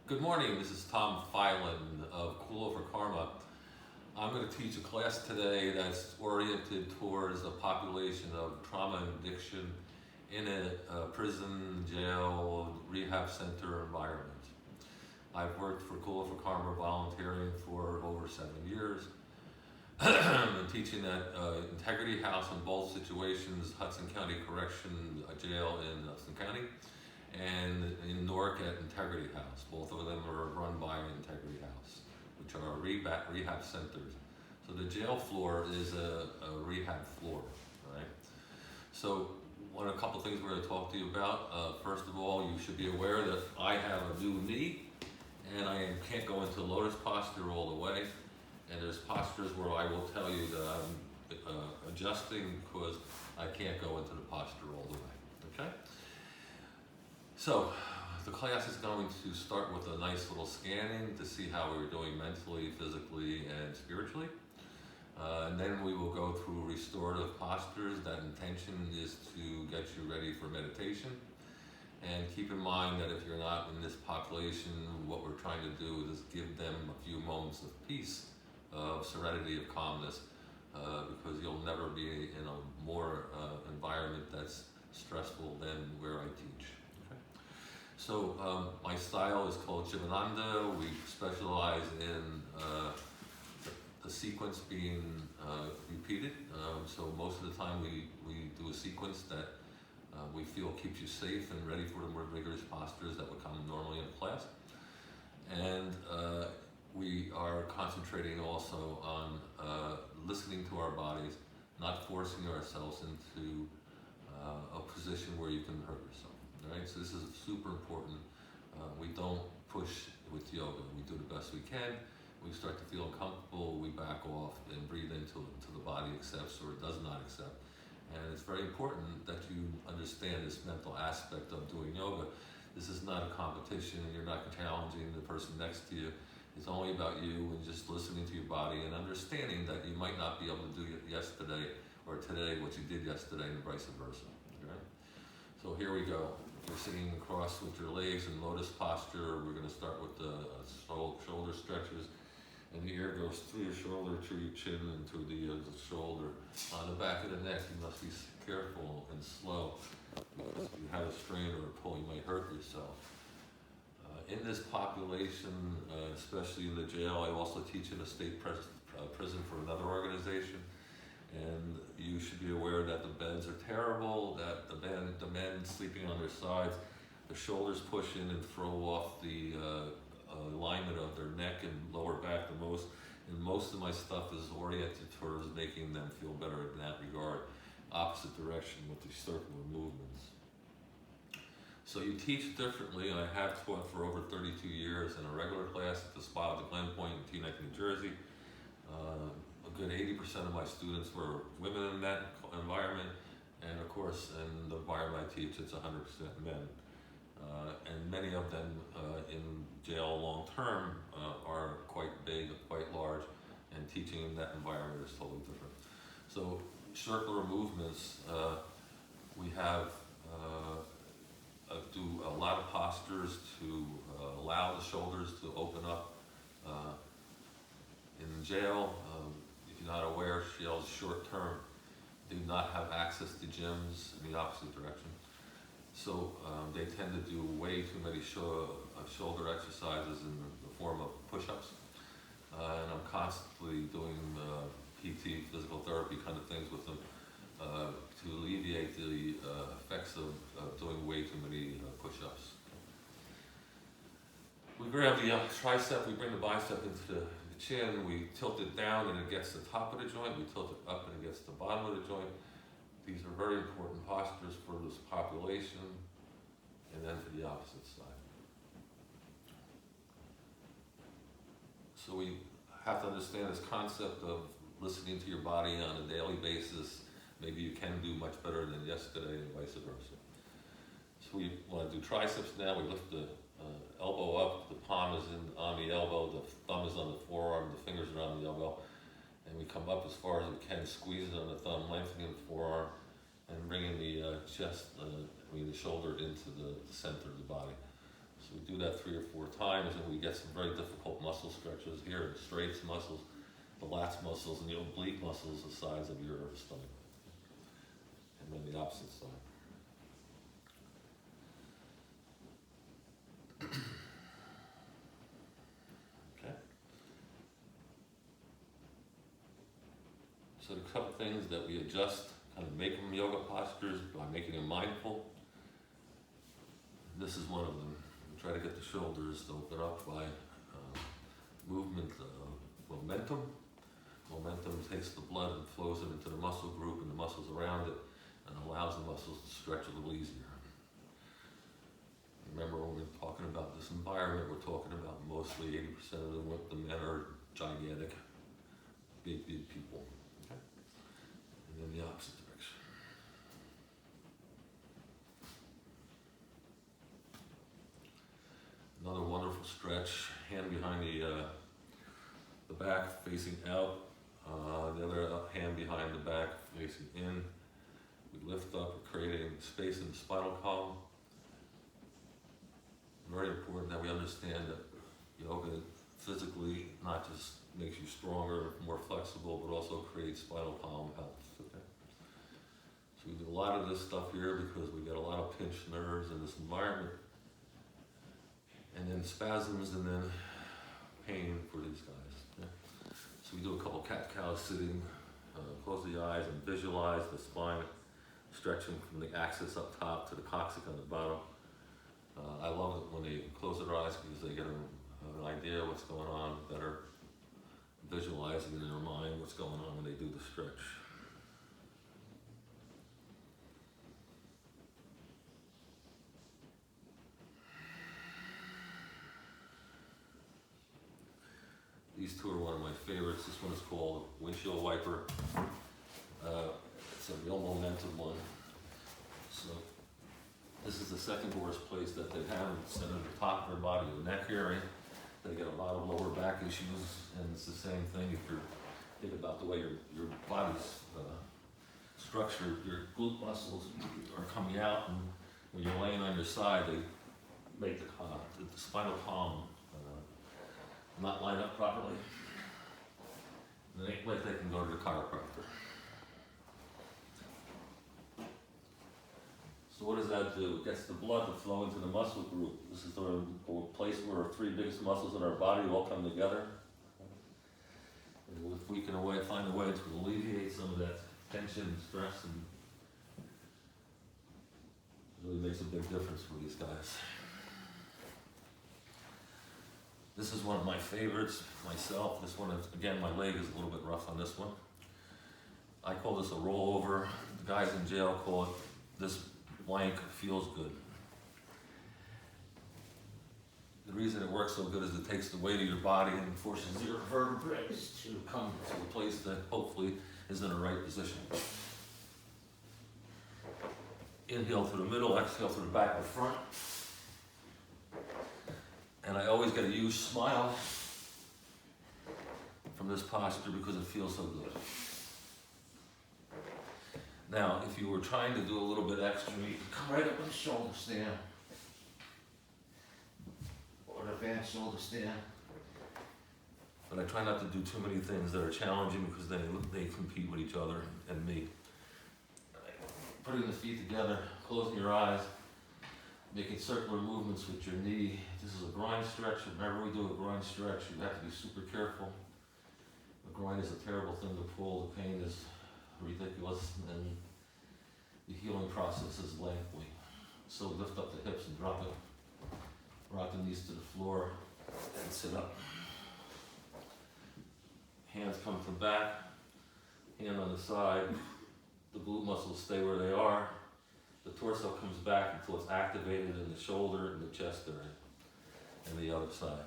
Good morning, this is Tom Filan of Kula for Karma. I'm going to teach a class today that's oriented towards a population of trauma and addiction in a prison, jail, rehab center environment. I've worked for Kula for Karma volunteering for over 7 years. I'm teaching at Integrity House in both situations, Hudson County Correction Jail in Hudson County, and in Newark at Integrity House. Both of them are run by Integrity House, which are rehab centers. So the jail floor is a rehab floor, right? So a couple things we're going to talk to you about. First of all, you should be aware that I have a new knee, and I can't go into lotus posture all the way. And there's postures where I will tell you that I'm adjusting because I can't go into the posture all the way, okay? So the class is going to start with a nice little scanning to see how we're doing mentally, physically, and spiritually. And then we will go through restorative postures. That intention is to get you ready for meditation. And keep in mind that if you're not in this population, what we're trying to do is give them a few moments of peace, of serenity, of calmness, because you'll never be in a more environment that's stressful than where I teach. Okay? So my style is called Shivananda. We specialize in the sequence being repeated. So most of the time we do a sequence that we feel keeps you safe and ready for the more vigorous postures that would come normally in a class. And we are concentrating also on listening to our bodies, not forcing ourselves into a position where you can hurt yourself. Right? So this is super important. We don't push with yoga. We do the best we can. We start to feel uncomfortable, we back off and breathe into it until the body accepts or it does not accept. And it's very important that you understand this mental aspect of doing yoga. This is not a competition, and you're not challenging the person next to you. It's only about you and just listening to your body and understanding that you might not be able to do it yesterday or today what you did yesterday and vice versa. Okay? So here we go. You're sitting across with your legs in lotus posture. We're going to start with the shoulder stretches. And the air goes through your shoulder, to your chin, and to the shoulder. On the back of the neck, you must be careful and slow. Because if you have a strain or a pull, you might hurt yourself. In this population, especially in the jail, I also teach in a state prison for another organization. And you should be aware that the beds are terrible, that the men sleeping on their sides, the shoulders push in and throw off the alignment of their neck and lower back the most. And most of my stuff is oriented towards making them feel better in that regard, opposite direction with the circular movements. So you teach differently, and I have taught for over 32 years in a regular class at the spa at the Glen Point in Teaneck, New Jersey. A good 80% of my students were women in that environment, and of course in the environment I teach it's 100% men. And many of them in jail long term are quite big, quite large, and teaching in that environment is totally different. So circular movements, we have do a lot of postures to allow the shoulders to open up. In jail, if you're not aware, jails short term do not have access to gyms in the opposite direction. So they tend to do way too many shoulder exercises in the form of push-ups. And I'm constantly doing PT, physical therapy kind of things with them to alleviate the effects of doing way too many push-ups. We grab the tricep, we bring the bicep into the chin, we tilt it down and it gets the top of the joint, we tilt it up and it gets the bottom of the joint. These are very important postures for this population, and then for the opposite side. So we have to understand this concept of listening to your body on a daily basis. Maybe you can do much better than yesterday and vice versa. So we want to do triceps now. We lift the elbow up, the palm is on the elbow, the thumb is on the forearm, the fingers are on the elbow. And we come up as far as we can, squeeze it on the thumb, lengthening the forearm, and bringing the the shoulder into the center of the body. So we do that 3 or 4 times, and we get some very difficult muscle stretches here, the striates muscles, the lats muscles, and the oblique muscles, the sides of your stomach. And then the opposite side. Okay. So the couple things that we adjust, kind of make them yoga postures by making them mindful. This is one of them. We try to get the shoulders to open up by movement, momentum. Momentum takes the blood and flows it into the muscle group and the muscles around it, and allows the muscles to stretch a little easier. Remember, when we're talking about this environment, we're talking about mostly 80% of the men are gigantic, big people. Okay? And then the opposite direction. Another wonderful stretch, hand behind the back facing out, the other hand behind the back facing in. We lift up, creating space in the spinal column. Very important that we understand that yoga physically not just makes you stronger, more flexible, but also creates spinal column health. Okay? So we do a lot of this stuff here because we get a lot of pinched nerves in this environment. And then spasms and then pain for these guys. Okay? So we do a couple cat-cow sitting, close the eyes and visualize the spine stretching from the axis up top to the coccyx on the bottom. I love it when they close their eyes because they get an idea of what's going on, better visualizing in their mind what's going on when they do the stretch. These two are one of my favorites. This one is called windshield wiper. It's a real momentum one. So this is the second worst place that they have. It's at the top of their body, the neck area. They get a lot of lower back issues, and it's the same thing if you think about the way your body's structured. Your glute muscles are coming out, and when you're laying on your side, they make the spinal column not line up properly. And it ain't like they can go to the chiropractor. So what does that do? It gets the blood to flow into the muscle group. This is the place where our 3 biggest muscles in our body all come together. And if we can find a way to alleviate some of that tension and stress, and it really makes a big difference for these guys. This is one of my favorites myself. This one, again, my leg is a little bit rough on this one. I call this a rollover. The guys in jail call it this blank feels good. The reason it works so good is it takes the weight of your body and forces your vertebrae to come to a place that hopefully is in the right position. Inhale through the middle, exhale through the back and front. And I always get a huge smile from this posture because it feels so good. Now, if you were trying to do a little bit extra, you can come right up in the shoulder stand. Or the advanced shoulder stand. But I try not to do too many things that are challenging because they compete with each other and me. Putting the feet together, closing your eyes, making circular movements with your knee. This is a groin stretch. Whenever we do a groin stretch, you have to be super careful. The groin is a terrible thing to pull. The pain is ridiculous, and the healing process is lengthy. So lift up the hips and drop it. Rock the knees to the floor and sit up. Hands come from back, hand on the side. The glute muscles stay where they are. The torso comes back until it's activated in the shoulder and the chest area, and the other side.